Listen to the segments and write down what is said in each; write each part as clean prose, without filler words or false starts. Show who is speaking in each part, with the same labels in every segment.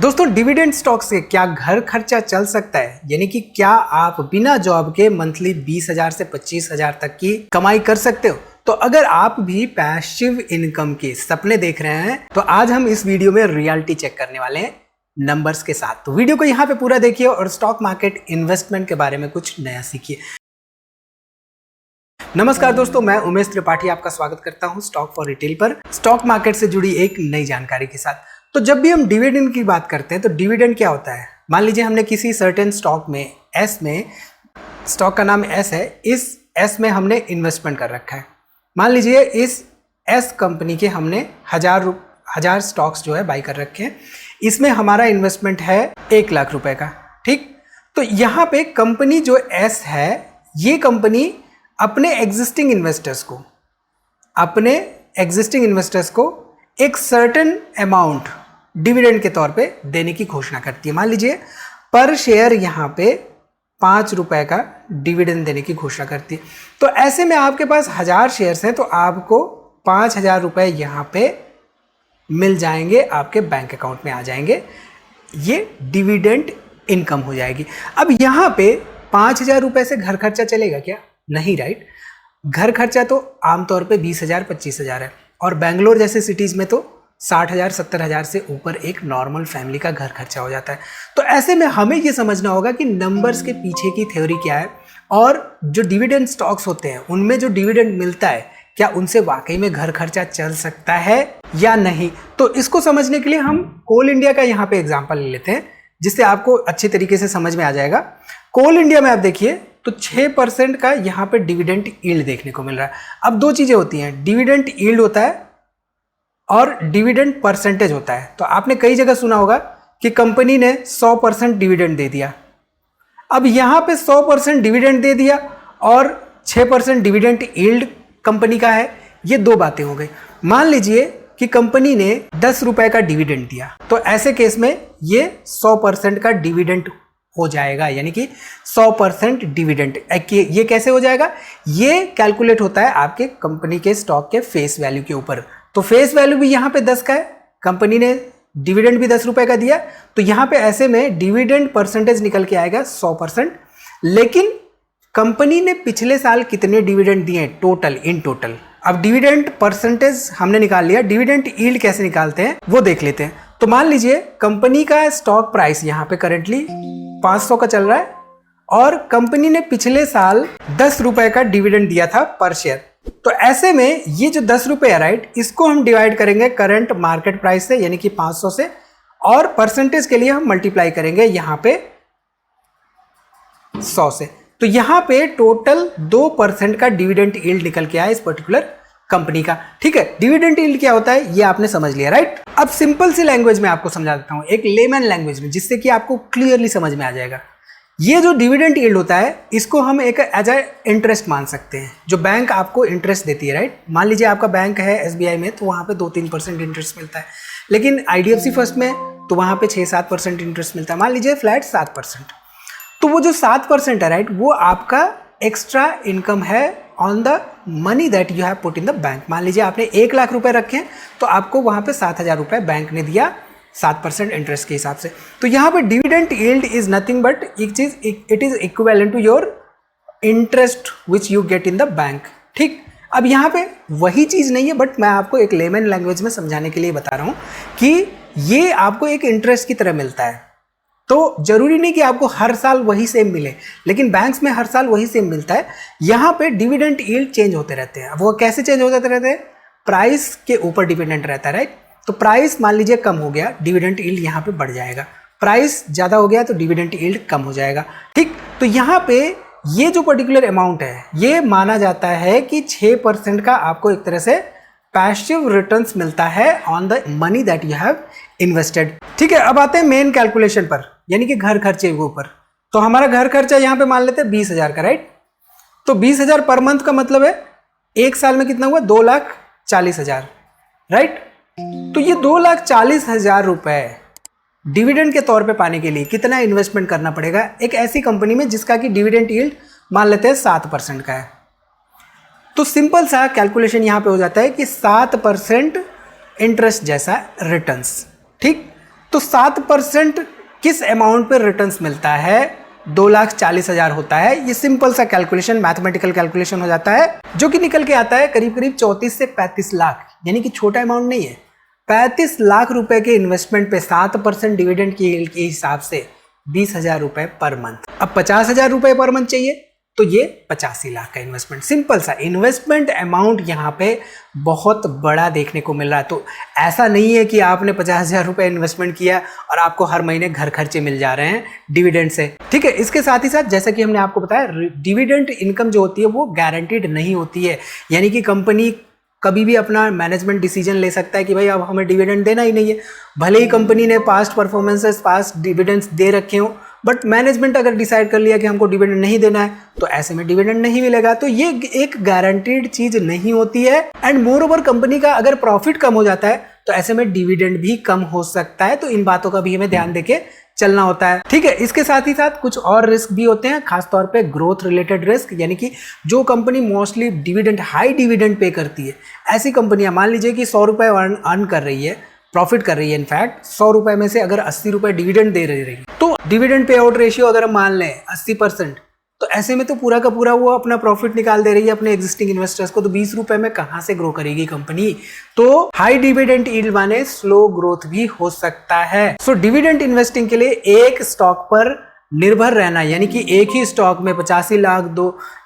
Speaker 1: दोस्तों, dividend stock से क्या घर खर्चा चल सकता है? यानी कि क्या आप बिना जॉब के मंथली 20,000 से 25,000 तक की कमाई कर सकते हो? तो अगर आप भी पैसिव इनकम के सपने देख रहे हैं तो आज हम इस वीडियो में रियलिटी चेक करने वाले हैं नंबर्स के साथ। तो वीडियो को यहाँ पे पूरा देखिए और स्टॉक मार्केट इन्वेस्टमेंट के बारे में कुछ नया सीखिए। नमस्कार दोस्तों, मैं उमेश त्रिपाठी आपका स्वागत करता हूं स्टॉक फॉर रिटेल पर स्टॉक मार्केट से जुड़ी एक नई जानकारी के साथ। तो जब भी हम डिविडेंड की बात करते हैं तो डिविडेंड क्या होता है? मान लीजिए हमने किसी सर्टेन स्टॉक में एस में, स्टॉक का नाम एस है, इस एस में हमने इन्वेस्टमेंट कर रखा है। मान लीजिए इस एस कंपनी के हमने हजार स्टॉक्स जो है बाई कर रखे हैं। इसमें हमारा इन्वेस्टमेंट है 1 लाख रुपए का। ठीक, तो यहाँ पे कंपनी जो एस है, ये कंपनी अपने एग्जिस्टिंग इन्वेस्टर्स को एक सर्टेन अमाउंट डिविडेंड के तौर पे देने की घोषणा करती है। मान लीजिए पर शेयर यहाँ पे 5 रुपए का डिविडेंड देने की घोषणा करती है। तो ऐसे में आपके पास 1000 शेयर्स हैं तो आपको 5,000 रुपए यहाँ पे मिल जाएंगे, आपके बैंक अकाउंट में आ जाएंगे। ये डिविडेंड इनकम हो जाएगी। अब यहाँ पे 5,000 रुपए से घर खर्चा चलेगा क्या? नहीं, राइट। घर खर्चा तो आमतौर पे 20,000 25,000 है और बेंगलोर जैसे सिटीज़ में तो 60,000 70,000 से ऊपर एक नॉर्मल फैमिली का घर खर्चा हो जाता है। तो ऐसे में हमें ये समझना होगा कि नंबर्स के पीछे की थ्योरी क्या है और जो डिविडेंड स्टॉक्स होते हैं उनमें जो डिविडेंड मिलता है क्या उनसे वाकई में घर खर्चा चल सकता है या नहीं। तो इसको समझने के लिए हम कोल इंडिया का यहाँ पे एग्जाम्पल ले लेते हैं जिससे आपको अच्छे तरीके से समझ में आ जाएगा। कोल इंडिया में आप देखिए तो 6% का यहाँ पे डिविडेंड यील्ड देखने को मिल रहा है। अब दो चीजें होती हैं, डिविडेंड यील्ड होता है और डिविडेंड परसेंटेज होता है। तो आपने कई जगह सुना होगा कि कंपनी ने 100% डिविडेंड दे दिया। अब यहाँ पे 100% डिविडेंड दे दिया और 6% डिविडेंड यील्ड कंपनी का है। ये दो बातें हो गई। मान लीजिए कि कंपनी ने 10 रुपए का डिविडेंड दिया तो ऐसे केस में ये 100% का डिविडेंड हो जाएगा, यानी कि 100% डिविडेंड। ये कैसे हो जाएगा? ये कैलकुलेट होता है आपके कंपनी के स्टॉक के फेस वैल्यू के ऊपर। तो फेस वैल्यू भी यहाँ पे 10 का है, कंपनी ने डिविडेंड भी 10 रुपए का दिया, तो यहाँ पे ऐसे में डिविडेंड परसेंटेज निकल के आएगा 100%। लेकिन कंपनी ने पिछले साल कितने डिविडेंड दिए टोटल, इन टोटल। अब डिविडेंड परसेंटेज हमने निकाल लिया, डिविडेंड यील्ड कैसे निकालते हैं वो देख लेते हैं। तो मान लीजिए कंपनी का स्टॉक प्राइस यहाँ पे करेंटली 500 का चल रहा है और कंपनी ने पिछले साल 10 रुपए का डिविडेंड दिया था पर शेयर। तो ऐसे में ये जो 10 रुपए है, राइट, इसको हम डिवाइड करेंगे करंट मार्केट प्राइस से, यानी कि 500 से, और परसेंटेज के लिए हम मल्टीप्लाई करेंगे यहाँ पे 100 से। तो यहाँ पे टोटल 2% का डिविडेंड यील्ड निकल के आया इस पर्टिकुलर कंपनी का। ठीक है, डिविडेंड यील्ड क्या होता है ये आपने समझ लिया, राइट। अब सिंपल सी लैंग्वेज में आपको समझा देता हूं, एक लेमैन लैंग्वेज में, जिससे कि आपको क्लियरली समझ में आ जाएगा। ये जो डिविडेंड यील्ड होता है इसको हम एक एज ए इंटरेस्ट मान सकते हैं, जो बैंक आपको इंटरेस्ट देती है, राइट। मान लीजिए आपका बैंक है SBI में तो वहां पे 2-3% इंटरेस्ट मिलता है, लेकिन IDFC फर्स्ट में तो वहां पे 6-7% इंटरेस्ट मिलता है। मान लीजिए फ्लैट 7%। तो वो जो 7% है, राइट, वो आपका एक्स्ट्रा इनकम है on the money that you have put in the bank. मान लीजिए आपने 1 लाख रुपए रखे हैं तो आपको वहां पे 7,000 रुपए बैंक ने दिया 7% इंटरेस्ट के हिसाब से। तो यहाँ पे dividend yield is nothing but it is equivalent to your interest which you get in the bank. ठीक, अब यहाँ पे वही चीज नहीं है, बट मैं आपको एक लेमन लैंग्वेज में समझाने के लिए बता रहा हूँ कि ये आपको एक इंटरेस्ट की तरह मिलता है। तो जरूरी नहीं कि आपको हर साल वही सेम मिले, लेकिन बैंक्स में हर साल वही सेम मिलता है। यहाँ पे डिविडेंड यील्ड चेंज होते रहते हैं। वो कैसे चेंज होते रहते हैं? प्राइस के ऊपर डिपेंडेंट रहता है, राइट। तो प्राइस मान लीजिए कम हो गया, डिविडेंड यील्ड यहाँ पे बढ़ जाएगा। प्राइस ज्यादा हो गया तो डिविडेंड यील्ड कम हो जाएगा। ठीक, तो यहाँ पे ये जो पर्टिकुलर अमाउंट है ये माना जाता है कि 6% का आपको एक तरह से पैसिव रिटर्न्स मिलता है on the money that you have invested. ठीक है, अब आते हैं मेन कैलकुलेशन पर, यानी कि घर खर्चे के ऊपर। तो हमारा घर खर्चा यहाँ पे मान लेते हैं 20,000 का, राइट। तो 20,000 पर मंथ का मतलब है एक साल में कितना हुआ? 2,40,000, राइट। तो ये 2,40,000 रुपए डिविडेंड के तौर पे पाने के लिए कितना इन्वेस्टमेंट करना पड़ेगा एक ऐसी कंपनी में जिसका कि डिविडेंड यील्ड मान लेते हैं 7% का है। तो सिंपल सा कैलकुलेशन यहाँ पे हो जाता है कि 7% इंटरेस्ट जैसा रिटर्न्स। ठीक, तो 7% किस अमाउंट पे रिटर्न्स मिलता है? 2,40,000 होता है। ये सिंपल सा कैलकुलेशन, मैथमेटिकल कैलकुलेशन हो जाता है, जो कि निकल के आता है करीब करीब 34 से 35 लाख, यानी कि छोटा अमाउंट नहीं है। 35 लाख रुपए के इन्वेस्टमेंट पे 7% डिविडेंड की यील्ड के हिसाब से 20,000 रुपए पर मंथ। अब 50,000 रुपए पर मंथ चाहिए तो ये 85 लाख का इन्वेस्टमेंट। सिंपल सा इन्वेस्टमेंट अमाउंट यहाँ पे बहुत बड़ा देखने को मिल रहा है। तो ऐसा नहीं है कि आपने 50,000 रुपए इन्वेस्टमेंट किया और आपको हर महीने घर खर्चे मिल जा रहे हैं डिविडेंड से, ठीक है। इसके साथ ही साथ जैसा कि हमने आपको बताया, डिविडेंड इनकम जो होती है वो गारंटीड नहीं होती है, यानी कि कंपनी कभी भी अपना मैनेजमेंट डिसीजन ले सकता है कि भाई अब हमें डिविडेंड देना ही नहीं है। भले ही कंपनी ने पास्ट परफॉर्मेंसेस, पास्ट डिविडेंड्स दे रखे हों, बट मैनेजमेंट अगर डिसाइड कर लिया कि हमको डिविडेंड नहीं देना है तो ऐसे में डिविडेंड नहीं मिलेगा। तो ये एक गारंटीड चीज नहीं होती है। एंड मोर ओवर कंपनी का अगर प्रॉफिट कम हो जाता है तो ऐसे में डिविडेंड भी कम हो सकता है। तो इन बातों का भी हमें ध्यान देके चलना होता है, ठीक है। इसके साथ ही साथ कुछ और रिस्क भी होते हैं, खासतौर पे ग्रोथ रिलेटेड रिस्क, यानी कि जो company mostly dividend, high dividend pay करती है, ऐसी कंपनियां, मान लीजिए कि 100 रुपए अर्न कर रही है, प्रॉफिट कर रही है, इनफैक्ट 100 रुपए में से अगर 80 रुपए डिविडेंड दे रही है, तो डिविडेंड पे आउट रेशियो अगर हम मान लें 80%, तो ऐसे में तो पूरा का पूरा वो अपना प्रॉफिट निकाल दे रही है अपने एग्जिस्टिंग इन्वेस्टर्स को। तो 20 रुपए में कहां से ग्रो करेगी कंपनी? तो हाई डिविडेंड यील्ड माने स्लो ग्रोथ भी हो सकता है। सो डिविडेंड इन्वेस्टिंग के लिए एक स्टॉक पर निर्भर रहना, यानी कि एक ही स्टॉक में 85 लाख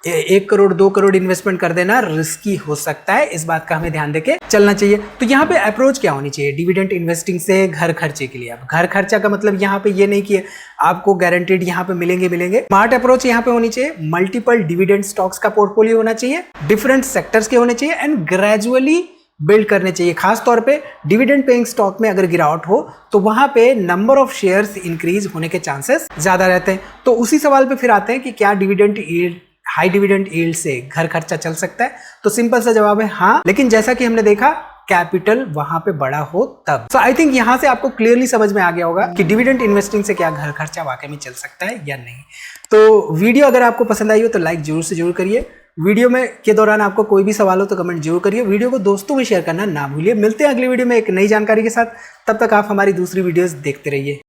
Speaker 1: 1 करोड़ 2 करोड़ इन्वेस्टमेंट कर देना रिस्की हो सकता है। इस बात का हमें ध्यान देके चलना चाहिए। तो यहाँ पे अप्रोच क्या होनी चाहिए डिविडेंड इन्वेस्टिंग से घर खर्चे के लिए? अब घर खर्चा का मतलब यहाँ पे ये नहीं कि आपको गारंटीड यहाँ पे मिलेंगे। स्मार्ट अप्रोच यहाँ पे होनी चाहिए। मल्टीपल डिविडेंड स्टॉक्स का पोर्टफोलियो होना चाहिए, डिफरेंट सेक्टर्स के होने चाहिए एंड ग्रेजुअली बिल्ड करने चाहिए। खास तौर पे डिविडेंड पेइंग स्टॉक में अगर गिरावट हो तो वहां पे नंबर ऑफ शेयर्स इंक्रीज होने के चांसेस ज्यादा रहते हैं। तो उसी सवाल पे फिर आते हैं कि क्या dividend yield, high dividend yield से घर खर्चा चल सकता है? तो सिंपल सा जवाब है हाँ, लेकिन जैसा कि हमने देखा कैपिटल वहां पे बड़ा हो तब। सो आई थिंक यहां से आपको क्लियरली समझ में आ गया होगा कि डिविडेंड इन्वेस्टिंग से क्या घर खर्चा वाकई में चल सकता है या नहीं। तो वीडियो अगर आपको पसंद आई हो तो लाइक जरूर से जरूर करिए। वीडियो में के दौरान आपको कोई भी सवाल हो तो कमेंट जरूर करिए। वीडियो को दोस्तों में शेयर करना ना भूलिए। मिलते हैं अगली वीडियो में एक नई जानकारी के साथ। तब तक आप हमारी दूसरी वीडियोस देखते रहिए।